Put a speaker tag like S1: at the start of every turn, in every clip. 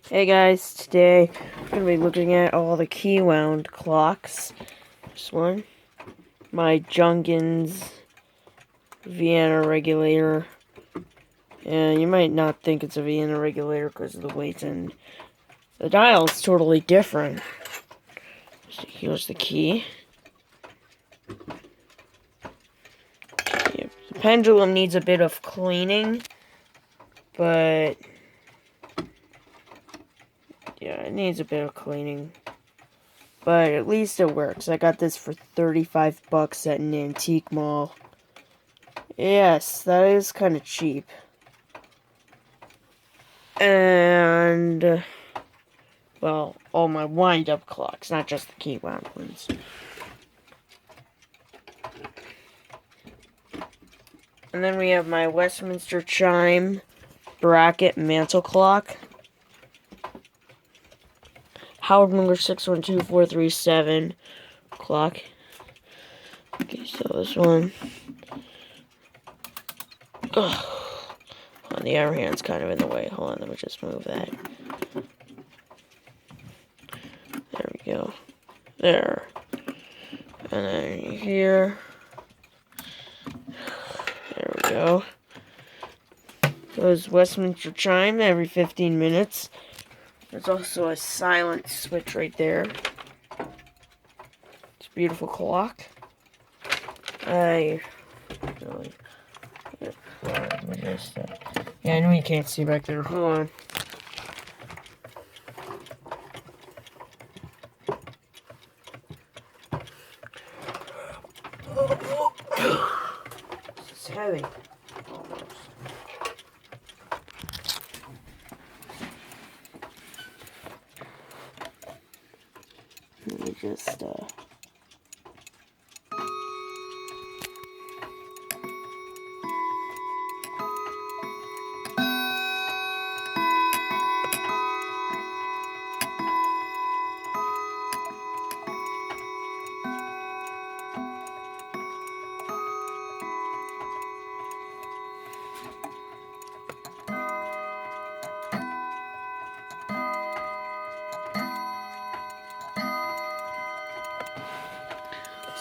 S1: Hey guys, today we're going to be looking at all the key wound clocks. This one, my Jungens Vienna regulator, and you might not think it's a Vienna regulator because of the weight, and the dial is totally different. So here's the key. The pendulum needs a bit of cleaning, but yeah, it needs a bit of cleaning. But at least it works. I got this for 35 bucks at an antique mall. Yes, that is kind of cheap. And, well, all my wind-up clocks, not just the key wound ones. And then we have my Westminster Chime bracket mantle clock. Howard Munger 612437 clock. Okay, so this one. Ugh. On the other hand's kind of in the way. Hold on, let me just move that. There we go. There. And then here. There we go. Goes Westminster Chime every 15 minutes. There's also a silent switch right there. It's a beautiful clock. Yeah, I know you can't see back there. Hold on. It's heavy. Almost. Let me just,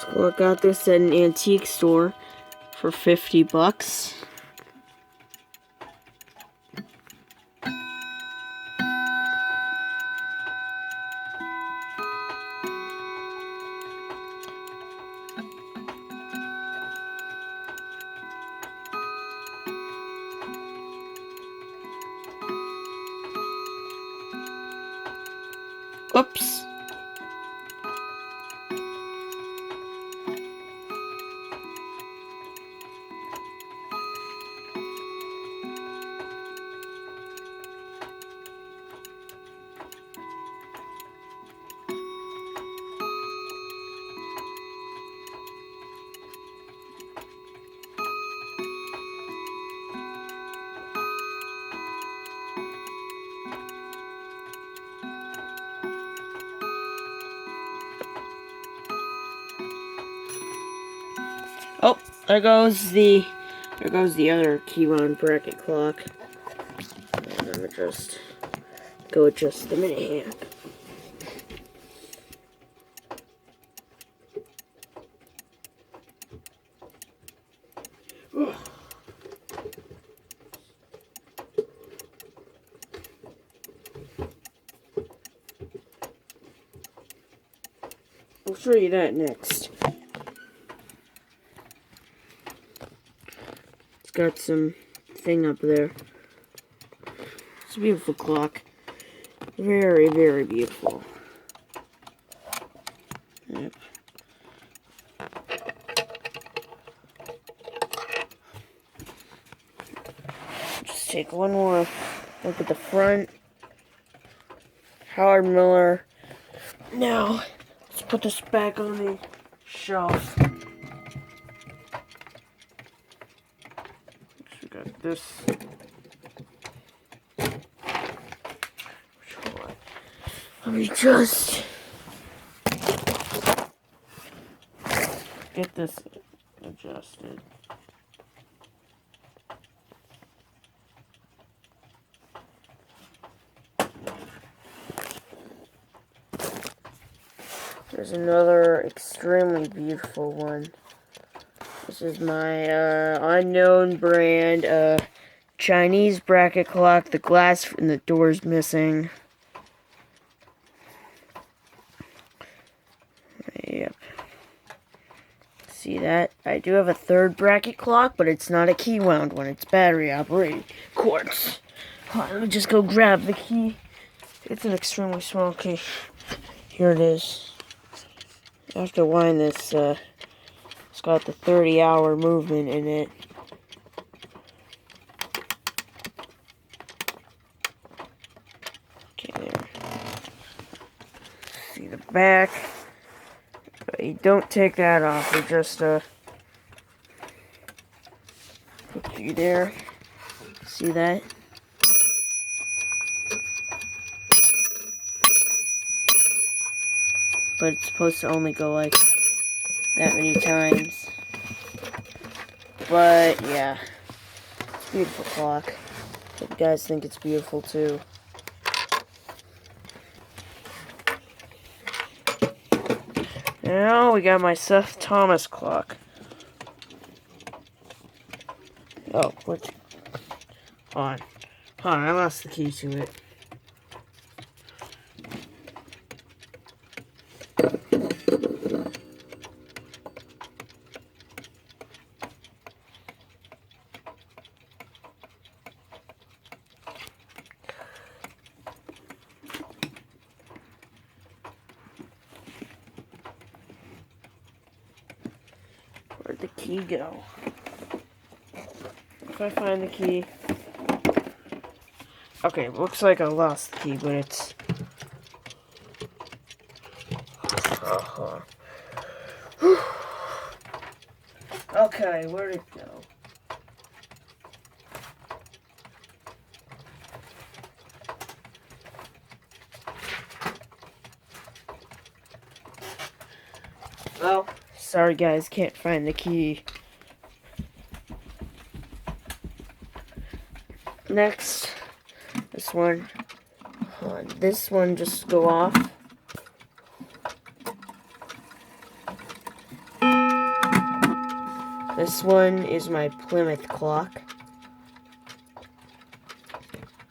S1: So I got this at an antique store for 50 bucks. Oops. Oh, there goes the other key wound bracket clock. And let me just go adjust the minute hand. I'll show you that next. It's got some thing up there. It's a beautiful clock. Very, very beautiful. Yep. Just take one more look at the front. Howard Miller. Now, let's put this back on the shelf. We got this. Let me just get this adjusted. There's another extremely beautiful one. This is my unknown brand Chinese bracket clock. The glass and the door's missing. Yep. See that? I do have a third bracket clock, but it's not a key wound one. It's battery operated quartz. Hold on, let me just go grab the key. It's an extremely small key. Here it is. I have to wind this. It's got the 30-hour movement in it. Okay, there. See the back. But you don't take that off. You just put you there. See that? But it's supposed to only go like that many times. But yeah, it's a beautiful clock. Hope you guys think it's beautiful too. Now we got my Seth Thomas clock. Oh, what? Hold on, I lost the key to it. Where'd the key go? If I find the key. Okay, looks like I lost the key, but it's... Okay, where'd it go? Well, sorry guys, can't find the key. Next, this one. This one just go off. This one is my Plymouth clock.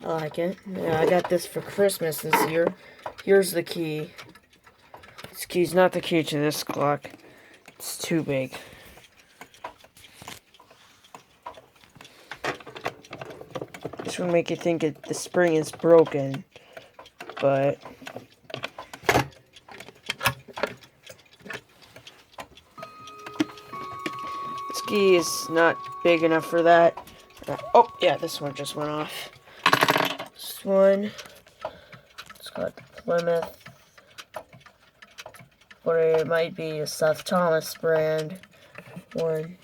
S1: I like it. Yeah, I got this for Christmas this year. Here's the key. This key's not the key to this clock. It's too big. This will make you think the spring is broken, but this key is not big enough for that. Oh, yeah, this one just went off. This one, it's got Plymouth, or it might be a Seth Thomas brand one.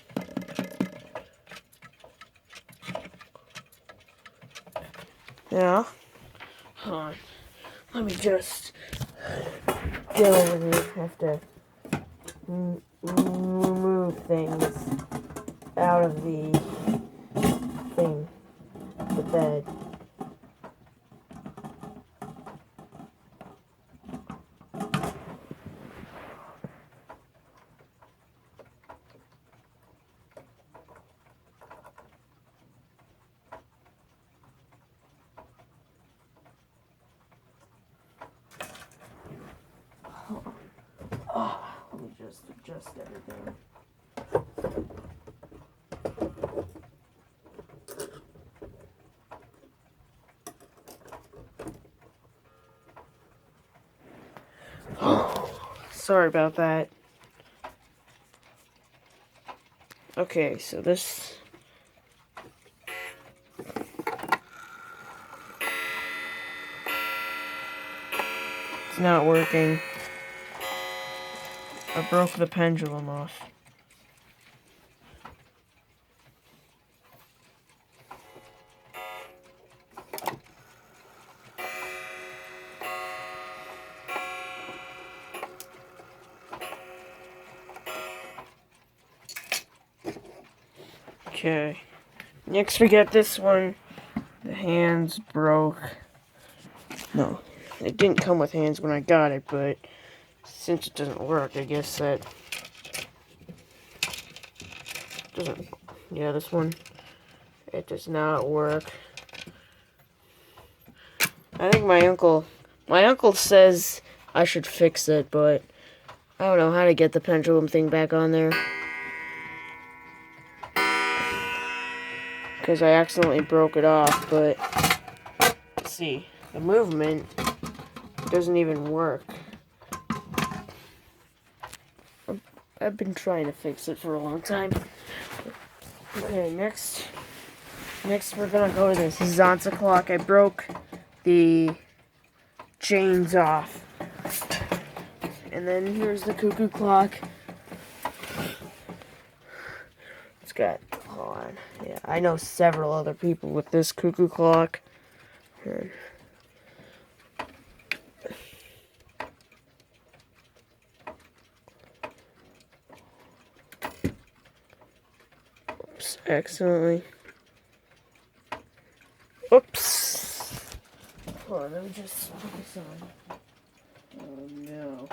S1: Yeah. Hold on. Let me just get over here. I have to remove things out of the thing, the bed. Let me just adjust everything. Sorry about that. Okay, so this... It's not working. I broke the pendulum off. Okay. Next we got this one. The hands broke. No, it didn't come with hands when I got it, but since it doesn't work, I guess that doesn't. Yeah, this one, it does not work. I think my uncle says I should fix it, but I don't know how to get the pendulum thing back on there. Because I accidentally broke it off, but let's see, the movement doesn't even work. I've been trying to fix it for a long time. Okay, next we're gonna go to this Zanza clock. I broke the chains off. And then here's the cuckoo clock. It's got, hold on. Yeah, I know several other people with this cuckoo clock. Here. Oops, accidentally. Oops. Hold on, let me just put this on. Oh no.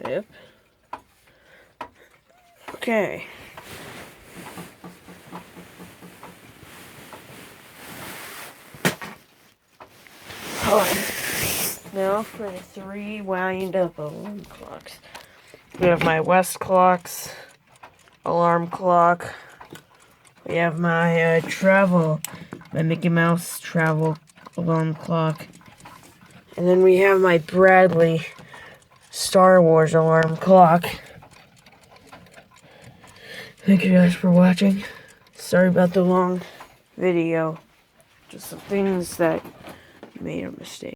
S1: Yep. Okay. Now for the 3 wind-up alarm clocks. We have my West clocks alarm clock. We have my my Mickey Mouse travel alarm clock. And then we have my Bradley Star Wars alarm clock. Thank you guys for watching. Sorry about the long video. Just some things that made a mistake.